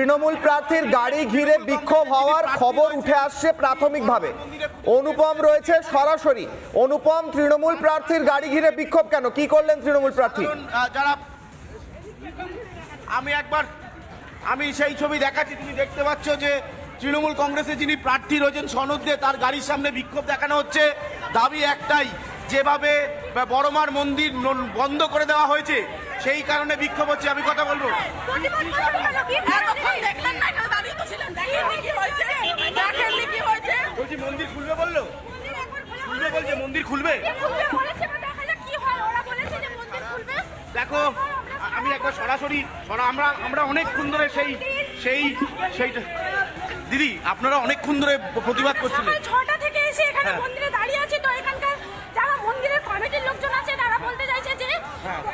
তৃণমূল প্রার্থীর গাড়ি ঘিরে বিক্ষোভ হওয়ার খবর উঠে আসছে প্রাথমিকভাবে। অনুপম রয়েছে সরাসরি। অনুপম, তৃণমূল প্রার্থীর গাড়ি ঘিরে বিক্ষোভ কেন? কি করলেন তৃণমূল প্রার্থী? যারা আমি সেই ছবি দেখাচ্ছি, তুমি দেখতে পাচ্ছ যে তৃণমূল কংগ্রেসের যিনি প্রার্থী রয়েছেন সনদ দিয়ে তার গাড়ির সামনে বিক্ষোভ দেখানো হচ্ছে। দাবি একটাই, যেভাবে বড়মার মন্দির বন্ধ করে দেওয়া হয়েছে সেই কারণে বিক্ষোভ হচ্ছে। আমি কথা বলবো, বলছি মন্দির খুলবে, বললো বলছে মন্দির খুলবে। দেখো আমি একবার সরাসরি আমরা অনেকক্ষণ ধরে সেই দিদি আপনারা অনেকক্ষণ ধরে প্রতিবাদ করছিলেন। 6টা থেকে এসে এখানে মন্দিরে দাঁড়িয়ে আছি। তো এখানকার যারা মন্দিরের কমিটির লোকজন আছে তারা বলতে চাইছে যে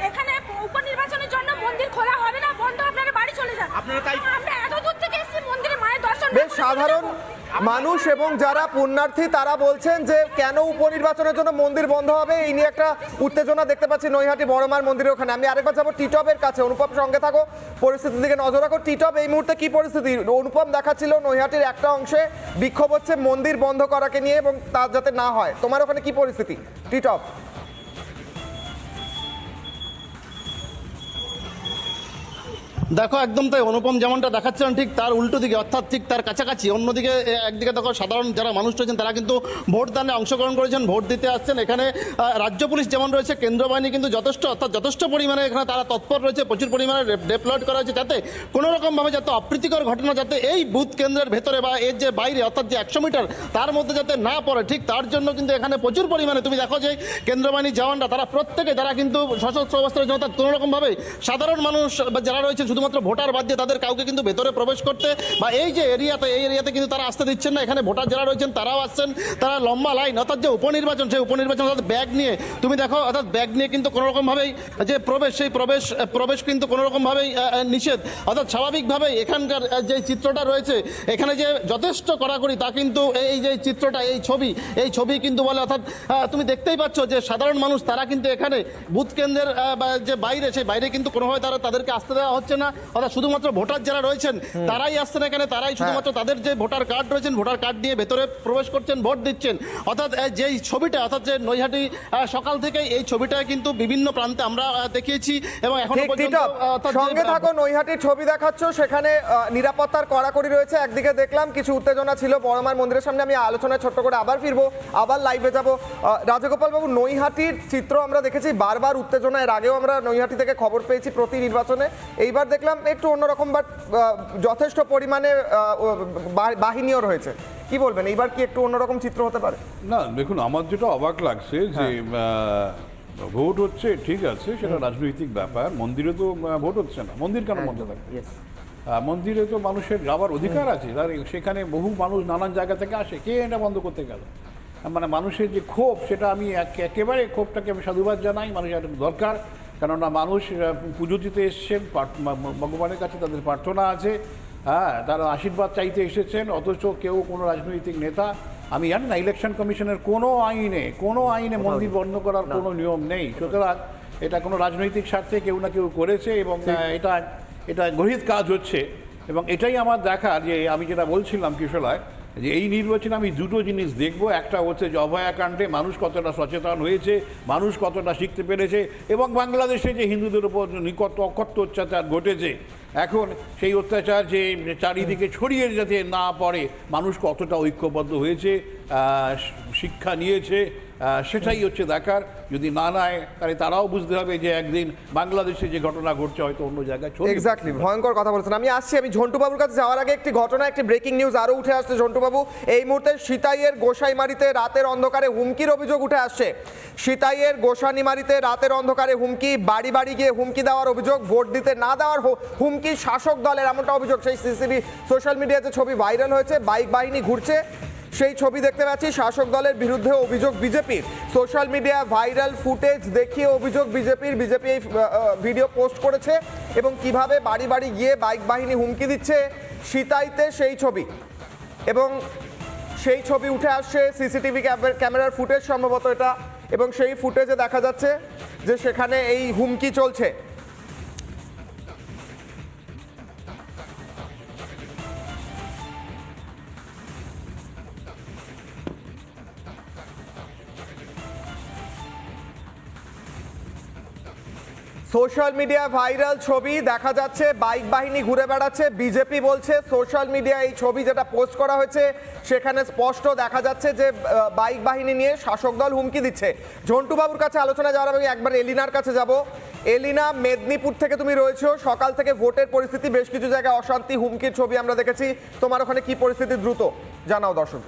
এখানে উপনির্বাচনের জন্য মন্দির খোলা হবে না, বন্ধ, আপনারা বাড়ি চলে যান। আপনারা তাই আমরা এত দূর থেকে এসেছি মন্দিরে মায়ের দর্শন। বেশ সাধারণ মানুষ এবং যারা পুণ্যার্থী তারা বলছেন যে কেন উপনির্বাচনের জন্য মন্দির বন্ধ হবে, এই নিয়ে একটা উত্তেজনা দেখতে পাচ্ছি নৈহাটি বড়মার মন্দিরের ওখানে। আমি আরেকবার যাবো টিটপের কাছে। অনুপম সঙ্গে থাকো, পরিস্থিতির দিকে নজর রাখো। টিটপ, এই মুহূর্তে কি পরিস্থিতি? অনুপম দেখাচ্ছিল নৈহাটির একটা অংশে বিক্ষোভ হচ্ছে মন্দির বন্ধ করাকে নিয়ে এবং তা যাতে না হয়। তোমার ওখানে কি পরিস্থিতি টিটপ? দেখো একদম তাই, অনুপম যেমনটা দেখাচ্ছেন ঠিক তার উল্টো দিকে, অর্থাৎ ঠিক তার কাছাকাছি। অন্যদিকে একদিকে দেখো সাধারণ যারা মানুষ রয়েছেন তারা কিন্তু ভোটদানে অংশগ্রহণ করেছেন, ভোট দিতে আসছেন। এখানে রাজ্য পুলিশ যেমন রয়েছে, কেন্দ্রীয় বাহিনী কিন্তু যথেষ্ট পরিমাণে এখানে তারা তৎপর রয়েছে, প্রচুর পরিমাণে ডেপ্লয়েড করা হয়েছে যাতে কোনো রকমভাবে যাতে অপ্রীতিকর ঘটনা যাতে এই বুথ কেন্দ্রের ভেতরে বা এর যে বাইরে অর্থাৎ যে 100 মিটার তার মধ্যে যাতে না পড়ে, ঠিক তার জন্য কিন্তু এখানে প্রচুর পরিমাণে তুমি দেখো যে কেন্দ্রীয় বাহিনীর জওয়ানরা তারা প্রত্যেকে তারা কিন্তু সশস্ত্র অবস্থায় জনতা কোনো রকমভাবে সাধারণ মানুষ যারা রয়েছে শুধুমাত্র ভোটার বাদ দিয়ে তাদের কাউকে কিন্তু ভেতরে প্রবেশ করতে বা এই যে এরিয়াতে কিন্তু তারা আসতে দিচ্ছেন না। এখানে ভোটার যারা রয়েছেন তারাও আসছেন, তারা লম্বা লাইন, অর্থাৎ যে উপনির্বাচন সেই উপনির্বাচন অর্থাৎ ব্যাগ নিয়ে তুমি দেখো, অর্থাৎ ব্যাগ নিয়ে কিন্তু কোনো রকমভাবেই যে প্রবেশ কিন্তু কোনো রকমভাবেই নিষেধ। অর্থাৎ স্বাভাবিকভাবেই এখানকার যে চিত্রটা রয়েছে এখানে যে যথেষ্ট কড়াকড়ি তা কিন্তু এই যে চিত্রটা এই ছবি কিন্তু বলে। অর্থাৎ তুমি দেখতেই পাচ্ছ যে সাধারণ মানুষ তারা কিন্তু এখানে বুথ কেন্দ্রের যে বাইরে সেই বাইরে কিন্তু কোনোভাবে তাদেরকে আসতে দেওয়া হচ্ছে না। অর্থাৎ শুধুমাত্র ভোটার যারা রয়েছেন তারাই আসছেন এখানে, তারাই শুধুমাত্র তাদের যে ভোটার কার্ড রয়েছেন ভোটার কার্ড নিয়ে ভেতরে প্রবেশ করছেন, ভোট দিচ্ছেন। অর্থাৎ যেই ছবিটা, অর্থাৎ যে নৈহাটি সকাল থেকে এই ছবিটা কিন্তু বিভিন্ন প্রান্তে আমরা দেখিয়েছি এবং এখন পর্যন্ত সঙ্গে থাকো। নৈহাটির ছবি দেখাচ্ছ, সেখানে নিরাপত্তার কড়াকড়ি রয়েছে। একদিকে দেখলাম কিছু উত্তেজনা ছিল বড়মার মন্দিরের সামনে। আমি আলোচনায় ছোট্ট করে আবার ফিরবো, আবার লাইভে যাবো। রাজগোপাল বাবু, নৈহাটির চিত্র আমরা দেখেছি বারবার উত্তেজনা, এর আগেও আমরা নৈহাটি থেকে খবর পেয়েছি প্রতি নির্বাচনে। এইবার দেখলাম একটু অন্যরকম, বাট যথেষ্ট পরিমাণে বাহিনীও রয়েছে। কি বলবেন, এইবার কি একটু অন্যরকম চিত্র হতে পারে? না দেখুন, আমার যেটা অবাক লাগছে যে ভোট হচ্ছে ঠিক আছে, সেটা রাজনৈতিক ব্যাপার। মন্দিরে তো ভোট হচ্ছে না, মন্দির কেন বন্ধ থাকবে? মন্দিরে তো মানুষের যাওয়ার অধিকার আছে, সেখানে বহু মানুষ নানান জায়গা থেকে আসে, কে এটা বন্ধ করতে গেল? মানে মানুষের যে ক্ষোভ, সেটা আমি একেবারে ক্ষোভটাকে আমি সাধুবাদ জানাই। মানুষের দরকার, কেননা মানুষ পুজো দিতে এসছেন, ভগবানের কাছে তাদের প্রার্থনা আছে, তারা আশীর্বাদ চাইতে এসেছেন। অথচ কেউ কোনো রাজনৈতিক নেতা, আমি জানি না ইলেকশন কমিশনের কোনো আইনে মন্দির বন্ধ করার কোনো নিয়ম নেই। সুতরাং এটা কোনো রাজনৈতিক স্বার্থে কেউ না কেউ করেছে এবং এটা গহিত কাজ হচ্ছে। এবং এটাই আমার দেখার, যে আমি যেটা বলছিলাম কিশোরায়, যে এই নির্বাচনে আমি দুটো জিনিস দেখব। একটা হচ্ছে যে অভয়াকাণ্ডে মানুষ কতটা সচেতন হয়েছে, মানুষ কতটা শিখতে পেরেছে, এবং বাংলাদেশে যে হিন্দুদের উপর অকথ্য অত্যাচার ঘটেছে, এখন সেই অত্যাচার যে চারিদিকে ছড়িয়ে যাতে না পড়ে, মানুষ কতটা ঐক্যবদ্ধ হয়েছে, শিক্ষা নিয়েছে, সেটাই হচ্ছে দেখার। যদি না নেয় তাহলে তারাও বুঝতে হবে যে একদিন বাংলাদেশে যে ঘটনা ঘটছে হয়তো অন্য জায়গায় চলে। এক্স্যাক্টলি, ভয়ঙ্কর কথা বলছেন। আমি ঝন্টু বাবুর কাছে যাওয়ার আগে একটি ঘটনা, একটি ব্রেকিং নিউজ আরও উঠে আসছে। ঝন্টু বাবু, এই মুহূর্তে সিতাইয়ের গোসাইমারিতে রাতের অন্ধকারে হুমকির অভিযোগ উঠে আসছে। সিতাইয়ের গোসাইমারিতে রাতের অন্ধকারে হুমকি, বাড়ি বাড়ি গিয়ে হুমকি দেওয়ার অভিযোগ, ভোট দিতে না দেওয়ার হুমকি শাসক দলের, এমনটা অভিযোগ। সেই সিসিটিভি সোশ্যাল মিডিয়াতে ছবি ভাইরাল হয়েছে, বাইক বাহিনী ঘুরছে, সেই ছবি দেখতে পাচ্ছি। শাসক দলের বিরুদ্ধে অভিযোগ বিজেপির, সোশ্যাল মিডিয়া ভাইরাল ফুটেজ দেখিয়ে অভিযোগ বিজেপি এই ভিডিও পোস্ট করেছে এবং কিভাবে বাড়ি বাড়ি গিয়ে বাইক বাহিনী হুমকি দিচ্ছে, সিতাইতে সেই ছবি। এবং সেই ছবি উঠে আসছে সিসিটিভি ক্যামেরার ফুটেজ সম্ভবত এটা, এবং সেই ফুটেজে দেখা যাচ্ছে যে সেখানে এই হুমকি চলছে। সোশ্যাল মিডিয়া ভাইরাল ছবি দেখা যাচ্ছে বাইক বাহিনী ঘুরে বেড়াচ্ছে। বিজেপি বলছে সোশ্যাল মিডিয়া এই ছবি যেটা পোস্ট করা হয়েছে সেখানে স্পষ্ট দেখা যাচ্ছে যে বাইক বাহিনী নিয়ে শাসক দল হুমকি দিচ্ছে। ঝন্টু বাবুর কাছে আলোচনা যাওয়ার আগে একবার এলিনার কাছে যাব। এলিনা, মেদিনীপুর থেকে তুমি রয়েছো, সকাল থেকে ভোটের পরিস্থিতি, বেশ কিছু জায়গায় অশান্তি, হুমকির ছবি আমরা দেখেছি। তোমার ওখানে কি পরিস্থিতি দ্রুত জানাও দর্শক।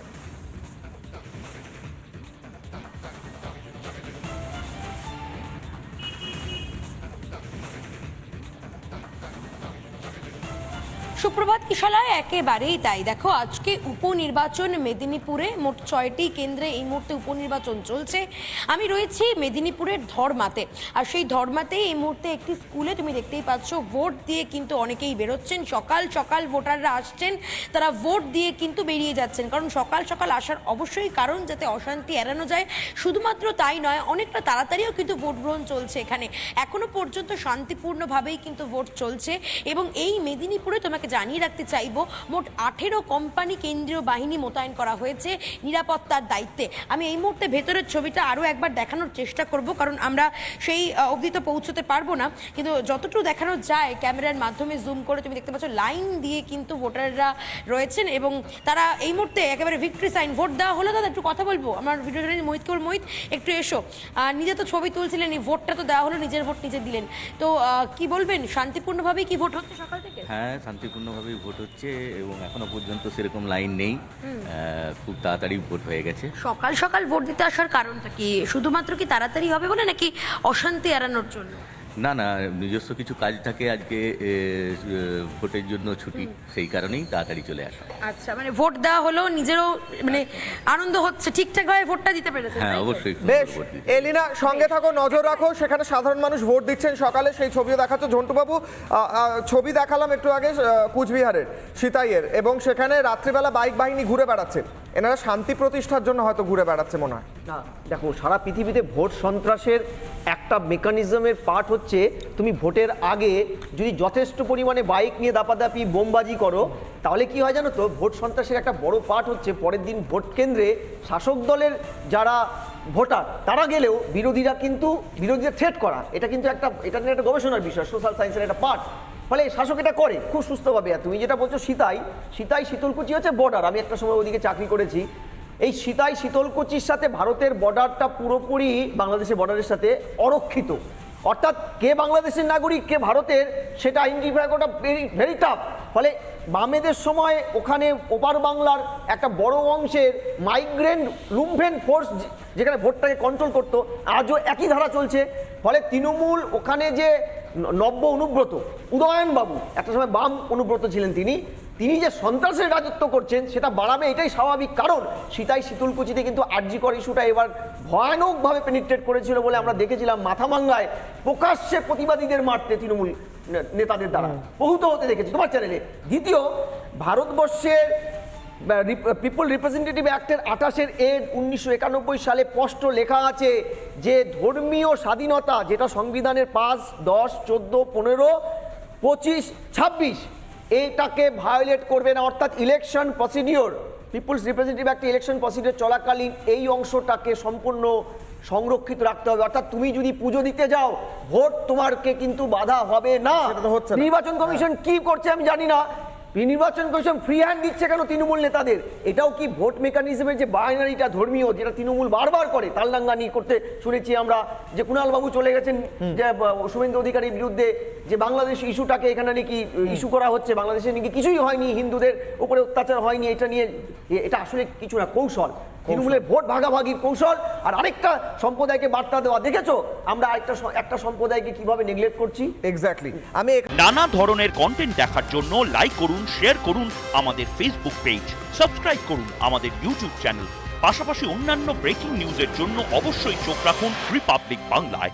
সুপ্রভাত কিশালয়, একেবারেই তাই। দেখো, আজকে উপনির্বাচন মেদিনীপুরে, মোট 6টি কেন্দ্রে এই মুহূর্তে উপনির্বাচন চলছে। আমি রয়েছি মেদিনীপুরের ধর্মাতে, আর সেই ধর্মাতেই এই মুহূর্তে একটি স্কুলে তুমি দেখতেই পাচ্ছ ভোট দিয়ে কিন্তু অনেকেই বেরোচ্ছেন। সকাল সকাল ভোটাররা আসছেন, তারা ভোট দিয়ে কিন্তু বেরিয়ে যাচ্ছেন, কারণ সকাল সকাল আসার অবশ্যই কারণ যাতে অশান্তি এড়ানো যায়। শুধুমাত্র তাই নয়, অনেকটা তাড়াতাড়িও কিন্তু ভোট গ্রহণ চলছে এখানে। এখনো পর্যন্ত শান্তিপূর্ণভাবেই কিন্তু ভোট চলছে। এবং এই মেদিনীপুরে তোমাকে জানিয়ে রাখতে চাইবো, মোট 18 কোম্পানি কেন্দ্রীয় বাহিনী মোতায়েন করা হয়েছে নিরাপত্তার দায়িত্বে। আমি এই মুহূর্তে ভেতরের ছবিটা আরও একবার দেখানোর চেষ্টা করব, কারণ আমরা সেই অবধি তো পৌঁছতে পারবো না, কিন্তু যতটুকু দেখানো যায় ক্যামেরার মাধ্যমে জুম করে তুমি দেখতে পাচ্ছ লাইন দিয়ে কিন্তু ভোটাররা রয়েছেন এবং তারা এই মুহূর্তে একেবারে ভিক্টরি সাইন। ভোট দেওয়া হলো। দাদা একটু কথা বলবো, আমার ভিডিও জানি মোহিত কেবল। মোহিত, একটু এসো। নিজে তো ছবি তুলছিলেন, এই ভোটটা তো দেওয়া হলো, নিজের ভোট নিজে দিলেন, তো কি বলবেন, শান্তিপূর্ণভাবেই কি ভোট হচ্ছে সকাল থেকে? হ্যাঁ, শান্তিপূর্ণভাবেই ভোট হচ্ছে এবং এখনো পর্যন্ত সেরকম লাইন নেই, খুব তাড়াতাড়ি ভোট হয়ে গেছে। সকাল সকাল ভোট দিতে আসার কারণটা কি? শুধুমাত্র কি তাড়াতাড়ি হবে বলে, নাকি অশান্তি এড়ানোর জন্য? না না, নিজস্ব কিছু কাজ থাকে আজকে, ভোটের জন্য ছুটি, সেই কারণেই তাড়াতাড়ি চলে আসা। আচ্ছা, মানে ভোট দেওয়া হলো, নিজেরও মানে আনন্দ হচ্ছে, ঠিকঠাকভাবে ভোটটা দিতে পেরেছে। হ্যাঁ, অবশ্যই। বেশ, ভোট দিতে। এলিনা সঙ্গে থাকো, নজর রাখো, সেখানে সাধারণ মানুষ ভোট দিচ্ছেন সকালে, সেই ছবিও দেখাচ্ছ। ঝন্টুবাবু, ছবি দেখালাম একটু আগে কুচবিহারের সিতাইয়ের, এবং সেখানে রাত্রিবেলা বাইক বাহিনী ঘুরে বেড়াচ্ছে। এনারা শান্তি প্রতিষ্ঠার জন্য হয়তো ঘুরে বেড়াচ্ছে মনে হয়। না, দেখো, সারা পৃথিবীতে ভোট সন্ত্রাসের একটা মেকানিজমের পার্ট হচ্ছে তুমি ভোটের আগে যদি যথেষ্ট পরিমাণে বাইক নিয়ে দাপাদাপি বোমবাজি করো, তাহলে কি হয় জানো তো, ভোট সন্ত্রাসের একটা বড় পার্ট হচ্ছে পরের দিন ভোট কেন্দ্রে শাসক দলের যারা ভোটার তারা গেলেও বিরোধীরা থ্রেট করা। এটা কিন্তু এটা নিয়ে একটা গবেষণার বিষয়, সোশ্যাল সায়েন্সের একটা পার্ট। ফলে শাসক এটা করে খুব সুস্থভাবে। আর তুমি যেটা বলছো সিতাই শীতলকুচি হচ্ছে বর্ডার। আমি একটা সময় ওদিকে চাকরি করেছি। এই সিতাই শীতলকুচির সাথে ভারতের বর্ডারটা পুরোপুরি বাংলাদেশের বর্ডারের সাথে অরক্ষিত। অর্থাৎ কে বাংলাদেশের নাগরিক কে ভারতের সেটা আইডেন্টিফাই করাটা ভেরি টাফ। ফলে বামেদের সময় ওখানে ওপার বাংলার একটা বড় অংশের মাইগ্রেন্ট লুম্ফেন ফোর্স যেখানে ভোটটাকে কন্ট্রোল করতো, আজও একই ধারা চলছে। ফলে তৃণমূল ওখানে যে নব্য অনুব্রত উদয়নবাবু, একটা সময় বাম অনুব্রত ছিলেন, তিনি যে সন্ত্রাসের রাজত্ব করছেন সেটা বাড়াবে, এটাই স্বাভাবিক। কারণ সিতাই শীতলকুচিতে কিন্তু আরজিকর ইস্যুটা এবার ভয়ানকভাবে পেনিট্রেট করেছিল বলে আমরা দেখেছিলাম। মাথাভাঙ্গায় প্রকাশ্যে প্রতিবাদীদের মারতে তৃণমূল নেতাদের দ্বারা বহুত হতে দেখেছি তোমার চ্যানেলে। দ্বিতীয়, ভারতবর্ষের পিপল রিপ্রেজেন্টেটিভ অ্যাক্টের 28 সালে স্পষ্ট লেখা আছে যে ধর্মীয় স্বাধীনতা, যেটা সংবিধানের 5, 10, 14, 15, 25, 26 এইটাকে ভায়োলেট করবে না। অর্থাৎ election procedure, people's representative act election procedure চলাকালীন এই অংশটাকে সম্পূর্ণ সংরক্ষিত রাখতে হবে। অর্থাৎ তুমি যদি পুজো দিতে যাও, ভোট তোমারকে কিন্তু বাধা হবে না। নির্বাচন কমিশন কি করছে আমি জানি না, নির্বাচন কমিশন ফ্রি হ্যান্ড দিচ্ছে কেন তৃণমূল নেতাদের? এটাও কি ভোট মেকানিজমের যে বাইনারিটা ধর্মীয়, যেটা তৃণমূল বারবার করে তালডাঙ্গানি করতে শুনেছি আমরা, যে কুণাল বাবু চলে গেছেন যে শুভেন্দু অধিকারীর বিরুদ্ধে, যে বাংলাদেশ ইস্যুটাকে এখানে নাকি ইস্যু করা হচ্ছে, বাংলাদেশে নাকি কিছুই হয়নি, হিন্দুদের উপরে অত্যাচার হয়নি, এটা নিয়ে, এটা আসলে কিছু না, কৌশল, তৃণমূলের ভোট ভাগাভাগির কৌশল। আর আরেকটা সম্প্রদায়কে বার্তা দেওয়া, দেখেছো আমরা একটা সম্প্রদায়কে কিভাবে নেগলেক্ট করছি। এক্স্যাক্টলি। আমি নানা ধরনের কন্টেন্ট দেখার জন্য লাইক করুন, শেয়ার করুন আমাদের ফেসবুক পেজ, সাবস্ক্রাইব করুন আমাদের ইউটিউব চ্যানেল। পাশাপাশি অন্যান্য ব্রেকিং নিউজের জন্য অবশ্যই চোখ রাখুন রিপাবলিক বাংলায়।